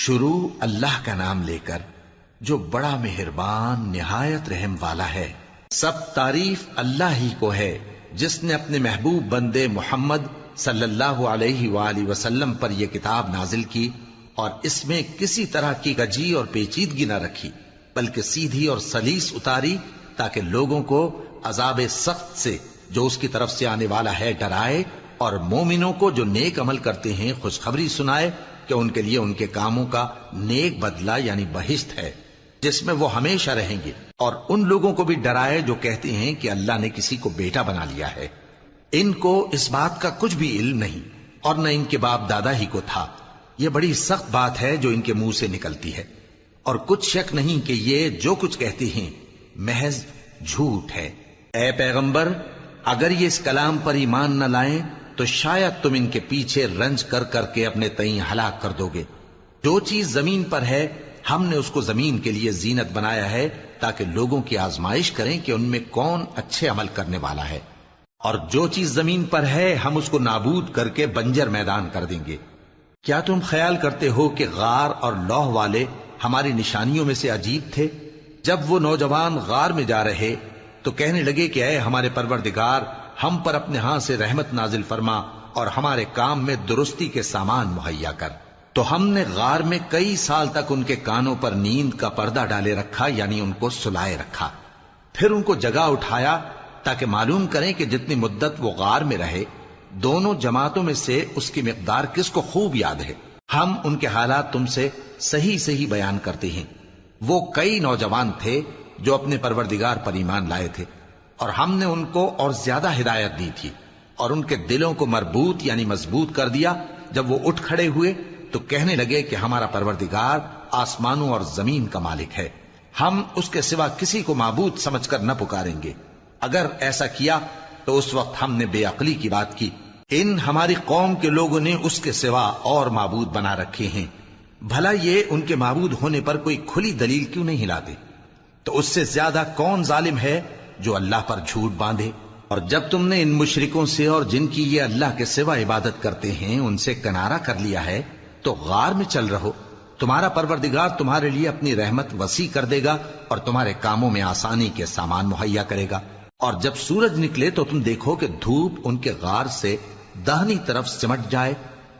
شروع اللہ کا نام لے کر جو بڑا مہربان نہایت رحم والا ہے۔ سب تعریف اللہ ہی کو ہے جس نے اپنے محبوب بندے محمد صلی اللہ علیہ وآلہ وسلم پر یہ کتاب نازل کی اور اس میں کسی طرح کی کجی اور پیچیدگی نہ رکھی، بلکہ سیدھی اور سلیس اتاری تاکہ لوگوں کو عذاب سخت سے جو اس کی طرف سے آنے والا ہے ڈرائے، اور مومنوں کو جو نیک عمل کرتے ہیں خوشخبری سنائے کہ ان کے لیے ان کے کاموں کا نیک بدلہ یعنی بہشت ہے جس میں وہ ہمیشہ رہیں گے، اور ان لوگوں کو بھی ڈرائے جو کہتے ہیں کہ اللہ نے کسی کو بیٹا بنا لیا ہے۔ ان کو اس بات کا کچھ بھی علم نہیں اور نہ ان کے باپ دادا ہی کو تھا۔ یہ بڑی سخت بات ہے جو ان کے منہ سے نکلتی ہے، اور کچھ شک نہیں کہ یہ جو کچھ کہتے ہیں محض جھوٹ ہے۔ اے پیغمبر، اگر یہ اس کلام پر ایمان نہ لائیں تو شاید تم ان کے پیچھے رنج کر کر کے اپنے تئیں ہلاک کر دو گے۔ جو چیز زمین پر ہے ہم نے اس کو زمین کے لیے زینت بنایا ہے تاکہ لوگوں کی آزمائش کریں کہ ان میں کون اچھے عمل کرنے والا ہے، اور جو چیز زمین پر ہے ہم اس کو نابود کر کے بنجر میدان کر دیں گے۔ کیا تم خیال کرتے ہو کہ غار اور لوح والے ہماری نشانیوں میں سے عجیب تھے؟ جب وہ نوجوان غار میں جا رہے تو کہنے لگے کہ اے ہمارے پروردگار، ہم پر اپنے ہاں سے رحمت نازل فرما اور ہمارے کام میں درستی کے سامان مہیا کر۔ تو ہم نے غار میں کئی سال تک ان کے کانوں پر نیند کا پردہ ڈالے رکھا، یعنی ان کو سلائے رکھا، پھر ان کو جگا اٹھایا تاکہ معلوم کریں کہ جتنی مدت وہ غار میں رہے دونوں جماعتوں میں سے اس کی مقدار کس کو خوب یاد ہے۔ ہم ان کے حالات تم سے صحیح صحیح بیان کرتے ہیں۔ وہ کئی نوجوان تھے جو اپنے پروردگار پر ایمان لائے تھے، اور ہم نے ان کو اور زیادہ ہدایت دی تھی، اور ان کے دلوں کو مربوط یعنی مضبوط کر دیا۔ جب وہ اٹھ کھڑے ہوئے تو کہنے لگے کہ ہمارا پروردگار آسمانوں اور زمین کا مالک ہے، ہم اس کے سوا کسی کو معبود سمجھ کر نہ پکاریں گے۔ اگر ایسا کیا تو اس وقت ہم نے بے عقلی کی بات کی۔ ان ہماری قوم کے لوگوں نے اس کے سوا اور معبود بنا رکھے ہیں، بھلا یہ ان کے معبود ہونے پر کوئی کھلی دلیل کیوں نہیں لاتے؟ تو اس سے زیادہ کون ظالم ہے جو اللہ پر جھوٹ باندھے؟ اور جب تم نے ان مشرکوں سے اور جن کی یہ اللہ کے سوا عبادت کرتے ہیں ان سے کنارہ کر لیا ہے تو غار میں چل رہو، تمہارا پروردگار تمہارے لیے اپنی رحمت وسیع کر دے گا اور تمہارے کاموں میں آسانی کے سامان مہیا کرے گا۔ اور جب سورج نکلے تو تم دیکھو کہ دھوپ ان کے غار سے داہنی طرف سمٹ جائے،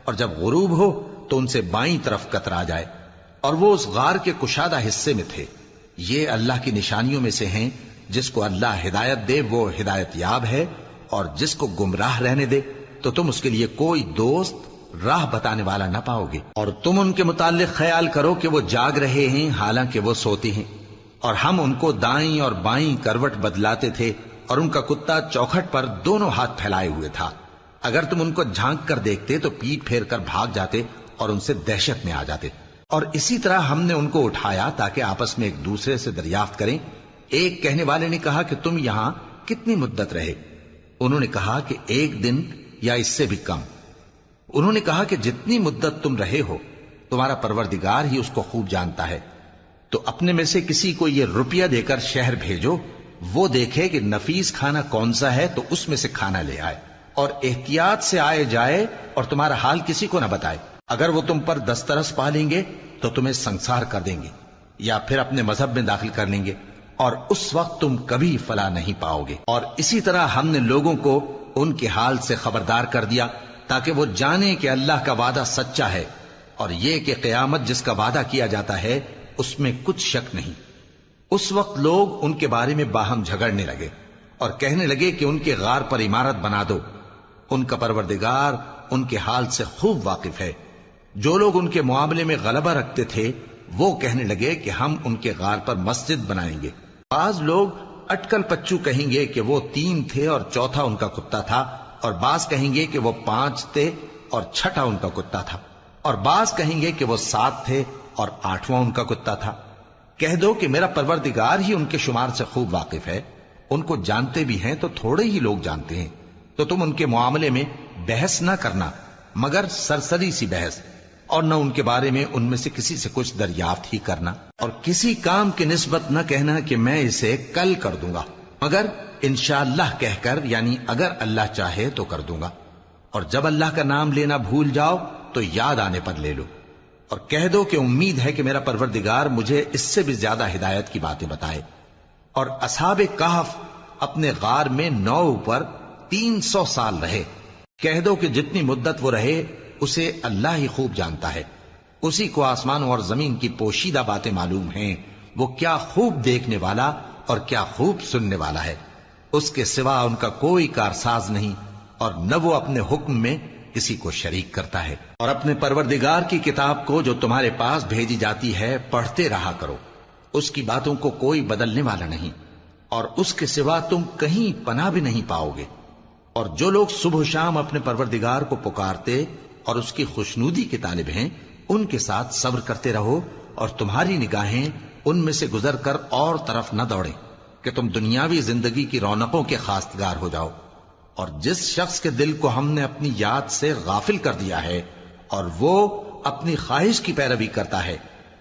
اور جب غروب ہو تو ان سے بائیں طرف کترا جائے، اور وہ اس غار کے کشادہ حصے میں تھے۔ یہ اللہ کی نشانیوں میں سے ہیں، جس کو اللہ ہدایت دے وہ ہدایت یاب ہے، اور جس کو گمراہ رہنے دے تو تم اس کے لیے کوئی دوست راہ بتانے والا نہ پاؤ گے۔ اور تم ان کے متعلق خیال کرو کہ وہ جاگ رہے ہیں حالانکہ وہ سوتے ہیں، اور ہم ان کو دائیں اور بائیں کروٹ بدلاتے تھے، اور ان کا کتا چوکھٹ پر دونوں ہاتھ پھیلائے ہوئے تھا۔ اگر تم ان کو جھانک کر دیکھتے تو پیٹ پھیر کر بھاگ جاتے اور ان سے دہشت میں آ جاتے۔ اور اسی طرح ہم نے ان کو اٹھایا تاکہ آپس میں ایک دوسرے سے دریافت کریں۔ ایک کہنے والے نے کہا کہ تم یہاں کتنی مدت رہے؟ انہوں نے کہا کہ 1 دن یا اس سے بھی کم۔ انہوں نے کہا کہ جتنی مدت تم رہے ہو تمہارا پروردگار ہی اس کو خوب جانتا ہے، تو اپنے میں سے کسی کو یہ روپیہ دے کر شہر بھیجو، وہ دیکھے کہ نفیس کھانا کون سا ہے تو اس میں سے کھانا لے آئے، اور احتیاط سے آئے جائے اور تمہارا حال کسی کو نہ بتائے۔ اگر وہ تم پر دسترس پا لیں گے تو تمہیں سنسار کر دیں گے یا پھر اپنے مذہب میں داخل کر لیں گے، اور اس وقت تم کبھی فلاح نہیں پاؤ گے۔ اور اسی طرح ہم نے لوگوں کو ان کے حال سے خبردار کر دیا تاکہ وہ جانیں کہ اللہ کا وعدہ سچا ہے، اور یہ کہ قیامت جس کا وعدہ کیا جاتا ہے اس میں کچھ شک نہیں۔ اس وقت لوگ ان کے بارے میں باہم جھگڑنے لگے اور کہنے لگے کہ ان کے غار پر عمارت بنا دو۔ ان کا پروردگار ان کے حال سے خوب واقف ہے۔ جو لوگ ان کے معاملے میں غلبہ رکھتے تھے وہ کہنے لگے کہ ہم ان کے غار پر مسجد بنائیں گے۔ بعض لوگ اٹکل پچو کہیں گے کہ وہ 3 تھے اور چوتھا ان کا کتا تھا، اور بعض کہیں گے کہ وہ 5 تھے اور چھٹا ان کا کتا تھا، اور بعض کہیں گے کہ وہ 7 تھے اور 8واں ان کا کتا تھا۔ کہہ دو کہ میرا پروردگار ہی ان کے شمار سے خوب واقف ہے، ان کو جانتے بھی ہیں تو تھوڑے ہی لوگ جانتے ہیں۔ تو تم ان کے معاملے میں بحث نہ کرنا مگر سرسری سی بحث، اور نہ ان کے بارے میں ان میں سے کسی سے کچھ دریافت ہی کرنا، اور کسی کام کی نسبت نہ کہنا کہ میں اسے کل کر دوں گا، مگر انشاءاللہ کہہ کر یعنی اگر اللہ چاہے تو کر دوں گا۔ اور جب اللہ کا نام لینا بھول جاؤ تو یاد آنے پر لے لو۔ اور کہہ دو کہ امید ہے کہ میرا پروردگار مجھے اس سے بھی زیادہ ہدایت کی باتیں بتائے۔ اور اصحاب کہف اپنے غار میں 9 پر 300 سال رہے۔ کہہ دو کہ جتنی مدت وہ رہے اسے اللہ ہی خوب جانتا ہے، اسی کو آسمانوں اور زمین کی پوشیدہ باتیں معلوم ہیں، وہ کیا خوب دیکھنے والا اور کیا خوب سننے والا ہے۔ اس کے سوا ان کا کوئی کارساز نہیں، اور نہ وہ اپنے حکم میں کسی کو شریک کرتا ہے۔ اور اپنے پروردگار کی کتاب کو جو تمہارے پاس بھیجی جاتی ہے پڑھتے رہا کرو، اس کی باتوں کو کوئی بدلنے والا نہیں، اور اس کے سوا تم کہیں پناہ بھی نہیں پاؤ گے۔ اور جو لوگ صبح و شام اپنے پروردگار کو پکارتے اور اس کی خوشنودی کے طالب ہیں، ان کے ساتھ صبر کرتے رہو، اور تمہاری نگاہیں ان میں سے گزر کر اور طرف نہ دوڑیں کہ تم دنیاوی زندگی کی رونقوں کے خواستگار ہو جاؤ۔ اور جس شخص کے دل کو ہم نے اپنی یاد سے غافل کر دیا ہے اور وہ اپنی خواہش کی پیروی کرتا ہے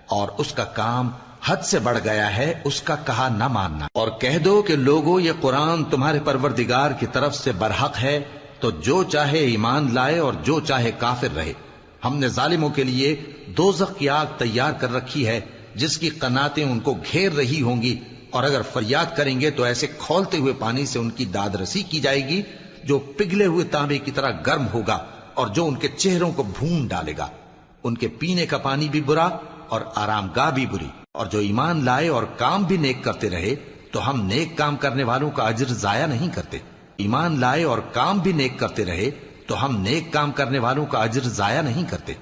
اور اس کا کام حد سے بڑھ گیا ہے، اس کا کہا نہ ماننا۔ اور کہہ دو کہ لوگوں، یہ قرآن تمہارے پروردگار کی طرف سے برحق ہے، تو جو چاہے ایمان لائے اور جو چاہے کافر رہے۔ ہم نے ظالموں کے لیے دوزخ کی آگ تیار کر رکھی ہے جس کی قناتیں ان کو گھیر رہی ہوں گی، اور اگر فریاد کریں گے تو ایسے کھولتے ہوئے پانی سے ان کی داد رسی کی جائے گی جو پگھلے ہوئے تانبے کی طرح گرم ہوگا، اور جو ان کے چہروں کو بھون ڈالے گا۔ ان کے پینے کا پانی بھی برا اور آرام گاہ بھی بری۔ اور جو ایمان لائے اور کام بھی نیک کرتے رہے تو ہم نیک کام کرنے والوں کا اجر ضائع نہیں کرتے۔ ایمان لائے اور کام بھی نیک کرتے رہے تو ہم نیک کام کرنے والوں کا اجر ضائع نہیں کرتے۔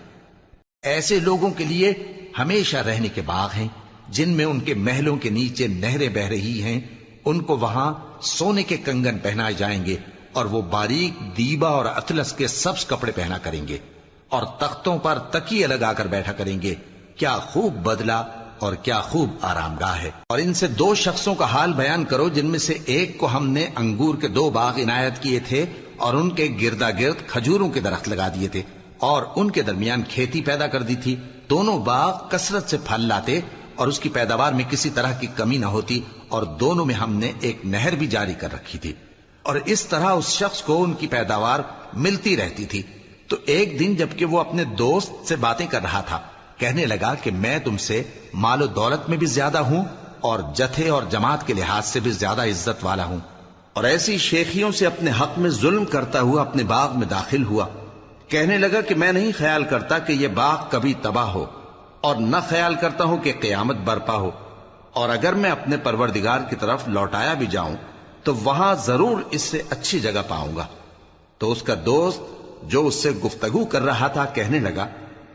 ایسے لوگوں کے لیے ہمیشہ رہنے کے باغ ہیں جن میں ان کے محلوں کے نیچے نہریں بہ رہی ہیں، ان کو وہاں سونے کے کنگن پہنائے جائیں گے، اور وہ باریک دیبا اور اطلس کے سبز کپڑے پہنا کریں گے، اور تختوں پر تکیے لگا کر بیٹھا کریں گے۔ کیا خوب بدلہ اور کیا خوب آرام گاہ ہے۔ اور ان سے 2 شخصوں کا حال بیان کرو جن میں سے ایک کو ہم نے انگور کے 2 باغ عنایت کیے تھے اور ان کے گردا گرد کھجوروں کے درخت لگا دیے تھے، اور ان کے درمیان کھیتی پیدا کر دی تھی۔ دونوں باغ کثرت سے پھل لاتے اور اس کی پیداوار میں کسی طرح کی کمی نہ ہوتی، اور دونوں میں ہم نے ایک نہر بھی جاری کر رکھی تھی، اور اس طرح اس شخص کو ان کی پیداوار ملتی رہتی تھی۔ تو ایک دن جبکہ وہ اپنے دوست سے باتیں کر رہا تھا، کہنے لگا کہ میں تم سے مال و دولت میں بھی زیادہ ہوں اور جتھے اور جماعت کے لحاظ سے بھی زیادہ عزت والا ہوں، اور ایسی شیخیوں سے اپنے حق میں ظلم کرتا ہوا اپنے باغ میں داخل ہوا۔ کہنے لگا کہ میں نہیں خیال کرتا کہ یہ باغ کبھی تباہ ہو، اور نہ خیال کرتا ہوں کہ قیامت برپا ہو، اور اگر میں اپنے پروردگار کی طرف لوٹایا بھی جاؤں تو وہاں ضرور اس سے اچھی جگہ پاؤں گا۔ تو اس کا دوست جو اس سے گفتگو کر رہا تھا کہنے لگا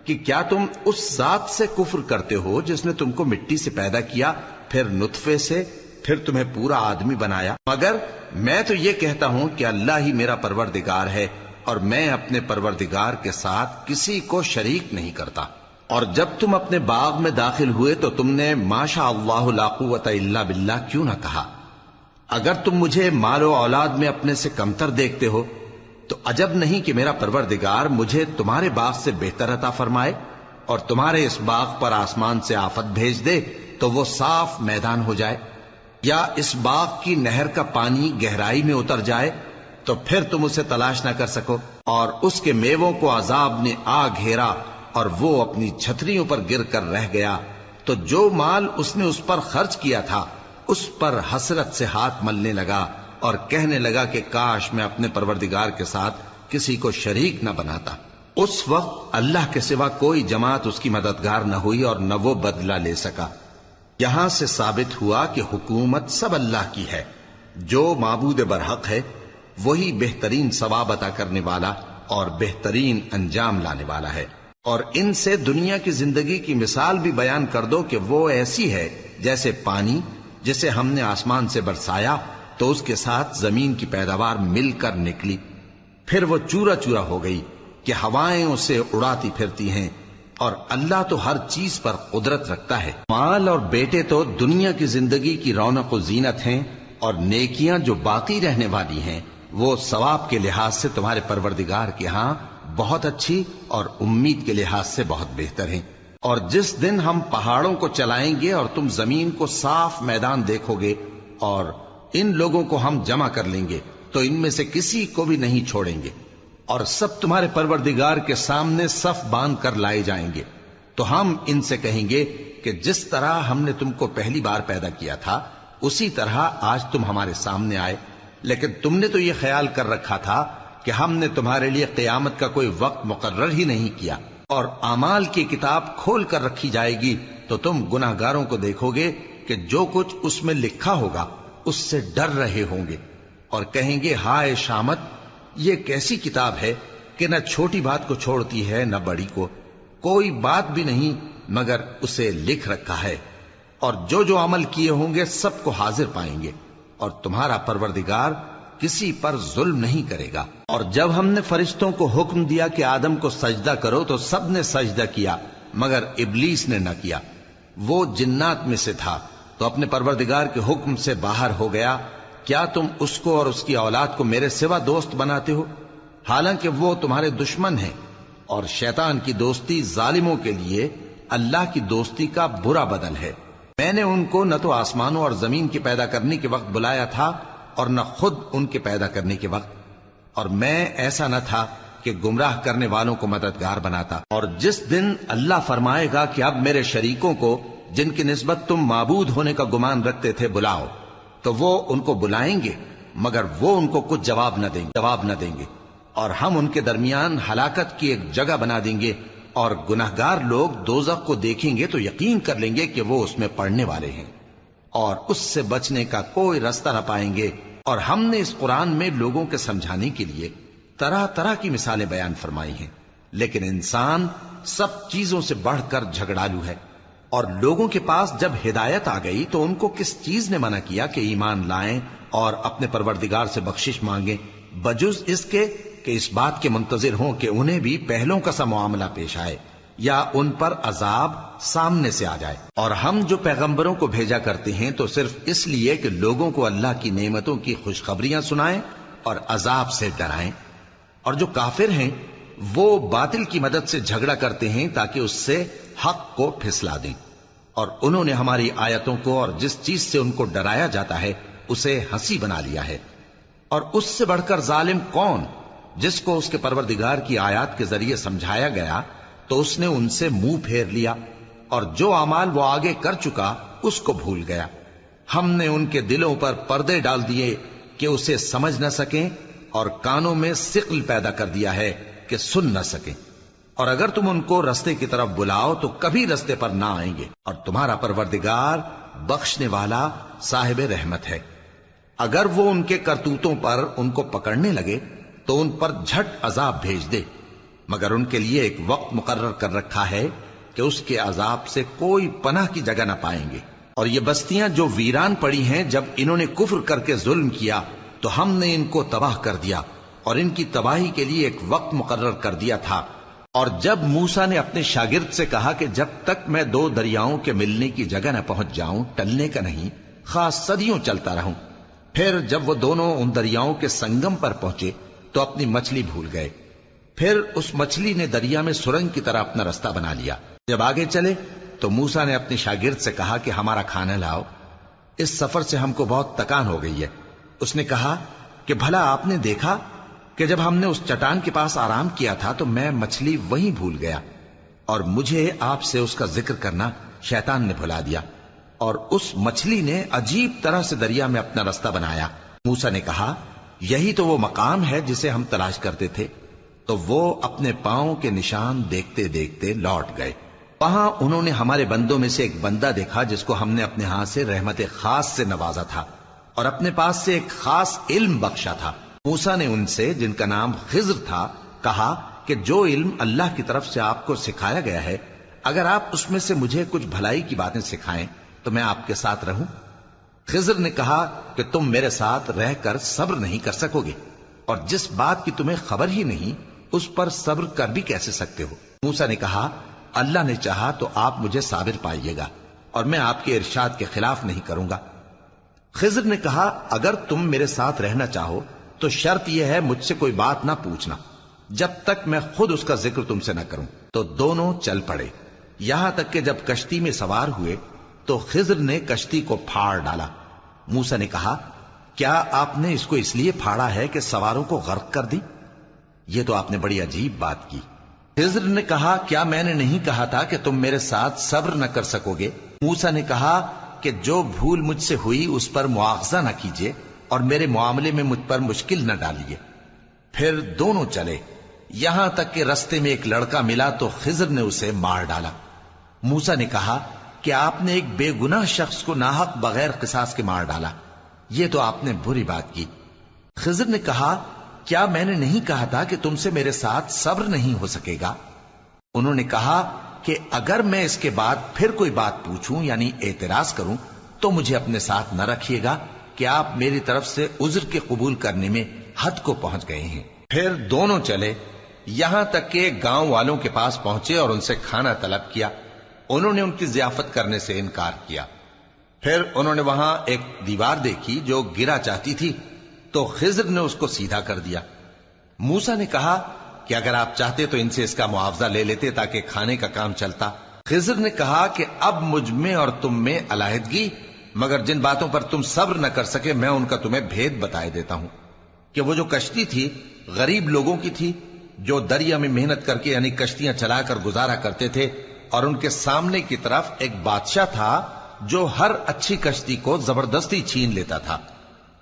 کہ کیا تم اس ذات سے کفر کرتے ہو جس نے تم کو مٹی سے پیدا کیا، پھر نطفے سے، پھر تمہیں پورا آدمی بنایا؟ مگر میں تو یہ کہتا ہوں کہ اللہ ہی میرا پروردگار ہے، اور میں اپنے پروردگار کے ساتھ کسی کو شریک نہیں کرتا۔ اور جب تم اپنے باغ میں داخل ہوئے تو تم نے ما شاء اللہ لا قوت الا باللہ کیوں نہ کہا؟ اگر تم مجھے مال و اولاد میں اپنے سے کمتر دیکھتے ہو تو عجب نہیں کہ میرا پروردگار مجھے تمہارے باغ سے بہتر عطا فرمائے، اور تمہارے اس باغ پر آسمان سے آفت بھیج دے تو وہ صاف میدان ہو جائے، یا اس باغ کی نہر کا پانی گہرائی میں اتر جائے تو پھر تم اسے تلاش نہ کر سکو، اور اس کے میووں کو عذاب نے آ گھیرا اور وہ اپنی چھتریوں پر گر کر رہ گیا، تو جو مال اس نے اس پر خرچ کیا تھا اس پر حسرت سے ہاتھ ملنے لگا اور کہنے لگا کہ کاش میں اپنے پروردگار کے ساتھ کسی کو شریک نہ بناتا۔ اس وقت اللہ کے سوا کوئی جماعت اس کی مددگار نہ ہوئی اور نہ وہ بدلہ لے سکا۔ یہاں سے ثابت ہوا کہ حکومت سب اللہ کی ہے، جو معبود برحق ہے وہی بہترین ثواب عطا کرنے والا اور بہترین انجام لانے والا ہے۔ اور ان سے دنیا کی زندگی کی مثال بھی بیان کر دو کہ وہ ایسی ہے جیسے پانی جسے ہم نے آسمان سے برسایا تو اس کے ساتھ زمین کی پیداوار مل کر نکلی، پھر وہ چورا چورا ہو گئی کہ ہوائیں اسے اڑاتی پھرتی ہیں، اور اللہ تو ہر چیز پر قدرت رکھتا ہے۔ مال اور بیٹے تو دنیا کی زندگی کی رونق و زینت ہیں، اور نیکیاں جو باقی رہنے والی ہیں وہ ثواب کے لحاظ سے تمہارے پروردگار کے ہاں بہت اچھی اور امید کے لحاظ سے بہت بہتر ہیں۔ اور جس دن ہم پہاڑوں کو چلائیں گے اور تم زمین کو صاف میدان دیکھو گے، اور ان لوگوں کو ہم جمع کر لیں گے تو ان میں سے کسی کو بھی نہیں چھوڑیں گے، اور سب تمہارے پروردگار کے سامنے صف باندھ کر لائے جائیں گے، تو ہم ان سے کہیں گے کہ جس طرح ہم نے تم کو پہلی بار پیدا کیا تھا اسی طرح آج تم ہمارے سامنے آئے، لیکن تم نے تو یہ خیال کر رکھا تھا کہ ہم نے تمہارے لیے قیامت کا کوئی وقت مقرر ہی نہیں کیا، اور اعمال کی کتاب کھول کر رکھی جائے گی تو تم گناہگاروں کو دیکھو گے کہ جو کچھ اس میں لکھا ہوگا اس سے ڈر رہے ہوں گے، اور کہیں گے ہائے شامت، یہ کیسی کتاب ہے کہ نہ چھوٹی بات کو چھوڑتی ہے نہ بڑی کو، کوئی بات بھی نہیں مگر اسے لکھ رکھا ہے، اور جو جو عمل کیے ہوں گے سب کو حاضر پائیں گے، اور تمہارا پروردگار کسی پر ظلم نہیں کرے گا۔ اور جب ہم نے فرشتوں کو حکم دیا کہ آدم کو سجدہ کرو تو سب نے سجدہ کیا مگر ابلیس نے نہ کیا، وہ جنات میں سے تھا تو اپنے پروردگار کے حکم سے باہر ہو گیا۔ کیا تم اس کو اور اس کی اولاد کو میرے سوا دوست بناتے ہو، حالانکہ وہ تمہارے دشمن ہیں، اور شیطان کی دوستی ظالموں کے لیے اللہ کی دوستی کا برا بدل ہے۔ میں نے ان کو نہ تو آسمانوں اور زمین کے پیدا کرنے کے وقت بلایا تھا اور نہ خود ان کے پیدا کرنے کے وقت، اور میں ایسا نہ تھا کہ گمراہ کرنے والوں کو مددگار بناتا۔ اور جس دن اللہ فرمائے گا کہ اب میرے شریکوں کو جن کی نسبت تم معبود ہونے کا گمان رکھتے تھے بلاؤ، تو وہ ان کو بلائیں گے مگر وہ ان کو کچھ جواب نہ دیں گے، اور ہم ان کے درمیان ہلاکت کی ایک جگہ بنا دیں گے، اور گناہگار لوگ دوزخ کو دیکھیں گے تو یقین کر لیں گے کہ وہ اس میں پڑنے والے ہیں، اور اس سے بچنے کا کوئی راستہ نہ پائیں گے۔ اور ہم نے اس قرآن میں لوگوں کے سمجھانے کے لیے طرح طرح کی مثالیں بیان فرمائی ہیں، لیکن انسان سب چیزوں سے بڑھ کر جھگڑالو ہے، اور لوگوں کے پاس جب ہدایت آ گئی تو ان کو کس چیز نے منع کیا کہ ایمان لائیں اور اپنے پروردگار سے بخشش مانگیں، بجز اس کے کہ اس بات کے منتظر ہوں کہ انہیں بھی پہلوں کا سا معاملہ پیش آئے یا ان پر عذاب سامنے سے آ جائے۔ اور ہم جو پیغمبروں کو بھیجا کرتے ہیں تو صرف اس لیے کہ لوگوں کو اللہ کی نعمتوں کی خوشخبریاں سنائیں اور عذاب سے ڈرائیں، اور جو کافر ہیں وہ باطل کی مدد سے جھگڑا کرتے ہیں تاکہ اس سے حق کو پھسلا دیں، اور انہوں نے ہماری آیتوں کو اور جس چیز سے ان کو ڈرایا جاتا ہے اسے ہنسی بنا لیا ہے۔ اور اس سے بڑھ کر ظالم کون، جس کو اس کے پروردگار کی آیات کے ذریعے سمجھایا گیا تو اس نے ان سے منہ پھیر لیا، اور جو اعمال وہ آگے کر چکا اس کو بھول گیا۔ ہم نے ان کے دلوں پر پردے ڈال دیے کہ اسے سمجھ نہ سکیں، اور کانوں میں ثقل پیدا کر دیا ہے کہ سن نہ سکیں، اور اگر تم ان کو رستے کی طرف بلاؤ تو کبھی رستے پر نہ آئیں گے، اور تمہارا پروردگار بخشنے والا صاحب رحمت ہے۔ اگر وہ ان کے کرتوتوں پر ان کو پکڑنے لگے تو ان پر جھٹ عذاب بھیج دے، مگر ان کے لیے ایک وقت مقرر کر رکھا ہے کہ اس کے عذاب سے کوئی پناہ کی جگہ نہ پائیں گے۔ اور یہ بستیاں جو ویران پڑی ہیں، جب انہوں نے کفر کر کے ظلم کیا تو ہم نے ان کو تباہ کر دیا، اور ان کی تباہی کے لیے ایک وقت مقرر کر دیا تھا۔ اور جب موسیٰ نے اپنے شاگرد سے کہا کہ جب تک میں دو دریاؤں کے ملنے کی جگہ نہ پہنچ جاؤں ٹلنے کا نہیں، خاص صدیوں چلتا رہوں، پھر جب وہ دونوں ان دریاؤں کے سنگم پر پہنچے تو اپنی مچھلی بھول گئے، پھر اس مچھلی نے دریا میں سرنگ کی طرح اپنا راستہ بنا لیا۔ جب آگے چلے تو موسیٰ نے اپنے شاگرد سے کہا کہ ہمارا کھانا لاؤ، اس سفر سے ہم کو بہت تکان ہو گئی ہے۔ اس نے کہا کہ بھلا آپ نے دیکھا کہ جب ہم نے اس چٹان کے پاس آرام کیا تھا تو میں مچھلی وہیں بھول گیا، اور مجھے آپ سے اس کا ذکر کرنا شیطان نے بھلا دیا، اور اس مچھلی نے عجیب طرح سے دریا میں اپنا راستہ بنایا۔ موسیٰ نے کہا یہی تو وہ مقام ہے جسے ہم تلاش کرتے تھے، تو وہ اپنے پاؤں کے نشان دیکھتے دیکھتے لوٹ گئے۔ وہاں انہوں نے ہمارے بندوں میں سے ایک بندہ دیکھا جس کو ہم نے اپنے ہاتھ سے رحمت خاص سے نوازا تھا اور اپنے پاس سے ایک خاص علم بخشا تھا۔ موسیٰ نے ان سے، جن کا نام خضر تھا، کہا کہ جو علم اللہ کی طرف سے آپ کو سکھایا گیا ہے، اگر آپ اس میں سے مجھے کچھ بھلائی کی باتیں سکھائیں تو میں آپ کے ساتھ رہوں۔ خضر نے کہا کہ تم میرے ساتھ رہ کر صبر نہیں کر سکو گے، اور جس بات کی تمہیں خبر ہی نہیں اس پر صبر کر بھی کیسے سکتے ہو؟ موسیٰ نے کہا اللہ نے چاہا تو آپ مجھے صابر پائیے گا، اور میں آپ کے ارشاد کے خلاف نہیں کروں گا۔ خضر نے کہا اگر تم میرے ساتھ رہنا چاہو تو شرط یہ ہے مجھ سے کوئی بات نہ پوچھنا جب تک میں خود اس کا ذکر تم سے نہ کروں۔ تو دونوں چل پڑے، یہاں تک کہ جب کشتی میں سوار ہوئے تو خضر نے کشتی کو پھاڑ ڈالا۔ موسیٰ نے کہا کیا آپ نے اس کو اس لیے پھاڑا ہے کہ سواروں کو غرق کر دی؟ یہ تو آپ نے بڑی عجیب بات کی۔ خضر نے کہا کیا میں نے نہیں کہا تھا کہ تم میرے ساتھ صبر نہ کر سکو گے؟ موسیٰ نے کہا کہ جو بھول مجھ سے ہوئی اس پر مواخذہ نہ کیجیے اور میرے معاملے میں مجھ پر مشکل نہ ڈالیے۔ پھر دونوں چلے، یہاں تک کہ رستے میں ایک لڑکا ملا تو خضر نے اسے مار ڈالا۔ موسیٰ نے کہا کہ آپ نے ایک بے گناہ شخص کو ناحق بغیر قصاص کے مار ڈالا، یہ تو آپ نے بری بات کی۔ خضر نے کہا کیا میں نے نہیں کہا تھا کہ تم سے میرے ساتھ صبر نہیں ہو سکے گا؟ انہوں نے کہا کہ اگر میں اس کے بعد پھر کوئی بات پوچھوں یعنی اعتراض کروں تو مجھے اپنے ساتھ نہ رکھیے گا کہ آپ میری طرف سے عذر کے قبول کرنے میں حد کو پہنچ گئے ہیں۔ پھر دونوں چلے، یہاں تک کہ گاؤں والوں کے پاس پہنچے اور ان سے کھانا طلب کیا۔ انہوں نے ان کی ضیافت کرنے سے انکار کیا۔ پھر انہوں نے وہاں ایک دیوار دیکھی جو گرا چاہتی تھی تو خضر نے اس کو سیدھا کر دیا۔ موسیٰ نے کہا کہ اگر آپ چاہتے تو ان سے اس کا معاوضہ لے لیتے تاکہ کھانے کا کام چلتا۔ خضر نے کہا کہ اب مجھ میں اور تم میں علیحدگی، مگر جن باتوں پر تم صبر نہ کر سکے میں ان کا تمہیں بھید بتائے دیتا ہوں کہ وہ جو کشتی تھی غریب لوگوں کی تھی جو دریا میں محنت کر کے یعنی کشتیاں چلا کر گزارا کرتے تھے، اور ان کے سامنے کی طرف ایک بادشاہ تھا جو ہر اچھی کشتی کو زبردستی چھین لیتا تھا،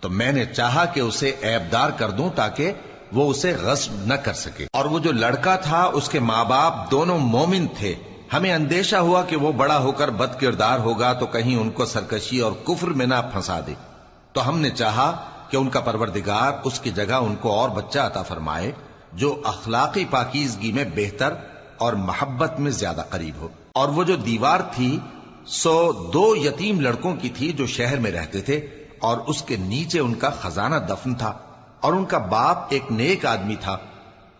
تو میں نے چاہا کہ اسے عیبدار کر دوں تاکہ وہ اسے غصب نہ کر سکے۔ اور وہ جو لڑکا تھا اس کے ماں باپ دونوں مومن تھے، ہمیں اندیشہ ہوا کہ وہ بڑا ہو کر بد کردار ہوگا تو کہیں ان کو سرکشی اور کفر میں نہ پھنسا دے، تو ہم نے چاہا کہ ان کا پروردگار اس کی جگہ ان کو اور بچہ عطا فرمائے جو اخلاقی پاکیزگی میں بہتر اور محبت میں زیادہ قریب ہو۔ اور وہ جو دیوار تھی سو 2 یتیم لڑکوں کی تھی جو شہر میں رہتے تھے، اور اس کے نیچے ان کا خزانہ دفن تھا، اور ان کا باپ ایک نیک آدمی تھا۔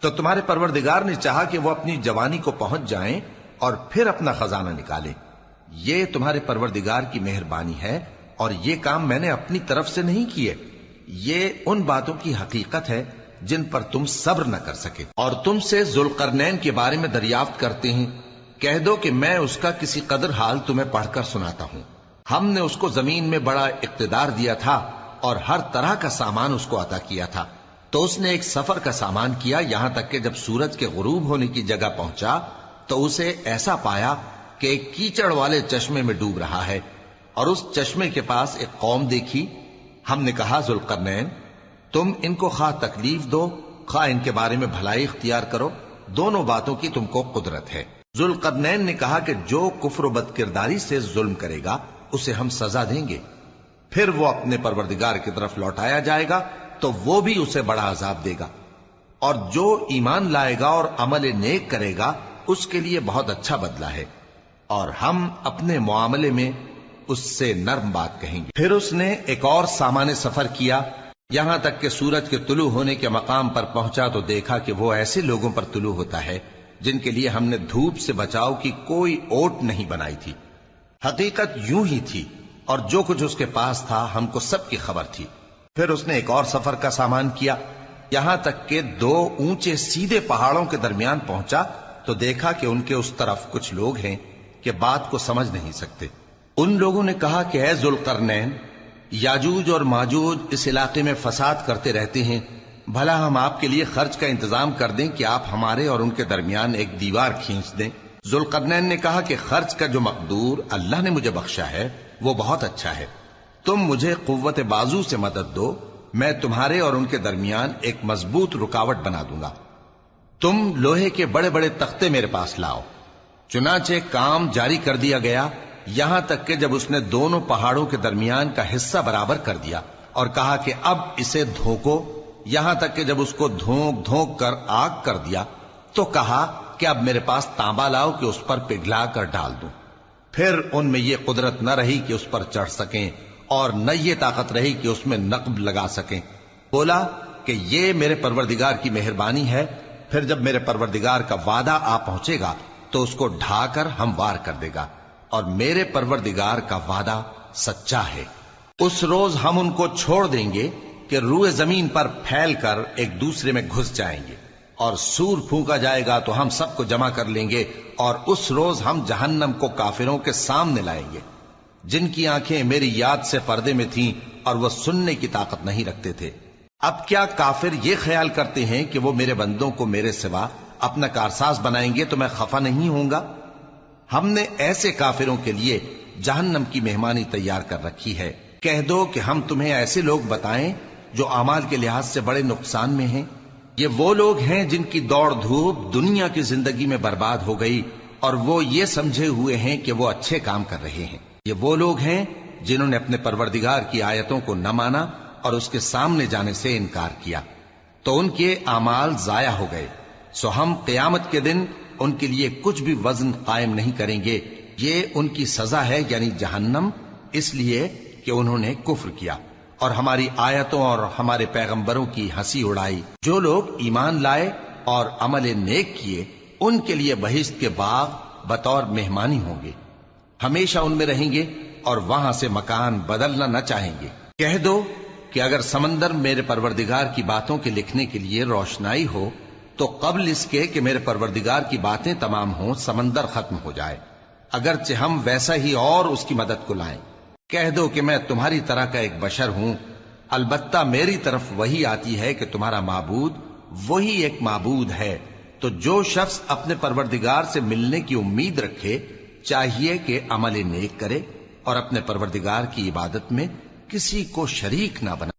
تو تمہارے پروردگار نے چاہا کہ وہ اپنی جوانی کو پہنچ جائیں اور پھر اپنا خزانہ نکالے۔ یہ تمہارے پروردگار کی مہربانی ہے، اور یہ کام میں نے اپنی طرف سے نہیں کیے، یہ ان باتوں کی حقیقت ہے جن پر تم صبر نہ کر سکے۔ اور تم سے ذوالقرنین کے بارے میں دریافت کرتے ہیں، کہہ دو کہ میں اس کا کسی قدر حال تمہیں پڑھ کر سناتا ہوں۔ ہم نے اس کو زمین میں بڑا اقتدار دیا تھا اور ہر طرح کا سامان اس کو عطا کیا تھا، تو اس نے ایک سفر کا سامان کیا، یہاں تک کہ جب سورج کے غروب ہونے کی جگہ پہنچا تو اسے ایسا پایا کہ ایک کیچڑ والے چشمے میں ڈوب رہا ہے، اور اس چشمے کے پاس ایک قوم دیکھی۔ ہم نے کہا ذوالقرنین تم ان کو خواہ تکلیف دو خواہ ان کے بارے میں بھلائی اختیار کرو، دونوں باتوں کی تم کو قدرت ہے۔ ذوالقرنین نے کہا کہ جو کفر و بد کرداری سے ظلم کرے گا اسے ہم سزا دیں گے، پھر وہ اپنے پروردگار کی طرف لوٹایا جائے گا تو وہ بھی اسے بڑا عذاب دے گا، اور جو ایمان لائے گا اور عمل نیک کرے گا اس کے لیے بہت اچھا بدلہ ہے، اور ہم اپنے معاملے میں اس سے نرم بات کہیں گے۔ پھر اس نے ایک اور سامان سفر کیا، یہاں تک کہ سورج کے طلوع ہونے کے مقام پر پہنچا تو دیکھا کہ وہ ایسے لوگوں پر طلوع ہوتا ہے جن کے لیے ہم نے دھوپ سے بچاؤ کی کوئی اوٹ نہیں بنائی تھی۔ حقیقت یوں ہی تھی، اور جو کچھ اس کے پاس تھا ہم کو سب کی خبر تھی۔ پھر اس نے ایک اور سفر کا سامان کیا، یہاں تک کہ 2 اونچے سیدھے پہاڑوں کے درمیان پہنچا تو دیکھا کہ ان کے اس طرف کچھ لوگ ہیں کہ بات کو سمجھ نہیں سکتے۔ ان لوگوں نے کہا کہ اے ذوالقرنین، یاجوج اور ماجوج اس علاقے میں فساد کرتے رہتے ہیں، بھلا ہم آپ کے لیے خرچ کا انتظام کر دیں کہ آپ ہمارے اور ان کے درمیان ایک دیوار کھینچ دیں۔ ذوالقرنین نے کہا کہ خرچ کا جو مقدور اللہ نے مجھے بخشا ہے وہ بہت اچھا ہے، تم مجھے قوت بازو سے مدد دو، میں تمہارے اور ان کے درمیان ایک مضبوط رکاوٹ بنا دوں گا۔ تم لوہے کے بڑے بڑے تختے میرے پاس لاؤ۔ چنانچہ کام جاری کر دیا گیا، یہاں تک کہ جب اس نے دونوں پہاڑوں کے درمیان کا حصہ برابر کر دیا اور کہا کہ اب اسے دھوکو، یہاں تک کہ جب اس کو دھونک دھونک کر آگ کر دیا تو کہا کہ اب میرے پاس تانبا لاؤ کہ اس پر پگھلا کر ڈال دوں۔ پھر ان میں یہ قدرت نہ رہی کہ اس پر چڑھ سکیں، اور نہ یہ طاقت رہی کہ اس میں نقب لگا سکیں۔ بولا کہ یہ میرے پروردگار کی مہربانی ہے، پھر جب میرے پروردگار کا وعدہ آ پہنچے گا تو اس کو ڈھا کر ہموار کر دے گا، اور میرے پروردگار کا وعدہ سچا ہے۔ اس روز ہم ان کو چھوڑ دیں گے کہ روئے زمین پر پھیل کر ایک دوسرے میں گھس جائیں گے، اور سور پھونکا جائے گا تو ہم سب کو جمع کر لیں گے، اور اس روز ہم جہنم کو کافروں کے سامنے لائیں گے جن کی آنکھیں میری یاد سے پردے میں تھیں اور وہ سننے کی طاقت نہیں رکھتے تھے۔ اب کیا کافر یہ خیال کرتے ہیں کہ وہ میرے بندوں کو میرے سوا اپنا کارساز بنائیں گے تو میں خفا نہیں ہوں گا؟ ہم نے ایسے کافروں کے لیے جہنم کی مہمانی تیار کر رکھی ہے۔ کہہ دو کہ ہم تمہیں ایسے لوگ بتائیں جو اعمال کے لحاظ سے بڑے نقصان میں ہیں؟ یہ وہ لوگ ہیں جن کی دوڑ دھوپ دنیا کی زندگی میں برباد ہو گئی اور وہ یہ سمجھے ہوئے ہیں کہ وہ اچھے کام کر رہے ہیں۔ یہ وہ لوگ ہیں جنہوں نے اپنے پروردگار کی آیتوں کو نہ مانا اور اس کے سامنے جانے سے انکار کیا، تو ان کے اعمال ضائع ہو گئے۔ سو ہم قیامت کے دن ان کے لیے کچھ بھی وزن قائم نہیں کریں گے۔ یہ ان کی سزا ہے، یعنی جہنم، اس لیے کہ انہوں نے کفر کیا اور ہماری آیتوں اور ہمارے پیغمبروں کی ہنسی اڑائی۔ جو لوگ ایمان لائے اور عمل نیک کیے ان کے لیے بہشت کے باغ بطور مہمانی ہوں گے، ہمیشہ ان میں رہیں گے اور وہاں سے مکان بدلنا نہ چاہیں گے۔ کہہ دو کہ اگر سمندر میرے پروردگار کی باتوں کے لکھنے کے لیے روشنائی ہو تو قبل اس کے کہ میرے پروردگار کی باتیں تمام ہوں سمندر ختم ہو جائے، اگرچہ ہم ویسا ہی اور اس کی مدد کو لائیں۔ کہہ دو کہ میں تمہاری طرح کا ایک بشر ہوں، البتہ میری طرف وہی آتی ہے کہ تمہارا معبود وہی ایک معبود ہے۔ تو جو شخص اپنے پروردگار سے ملنے کی امید رکھے چاہیے کہ عمل نیک کرے اور اپنے پروردگار کی عبادت میں کسی کو شریک نہ بنائے۔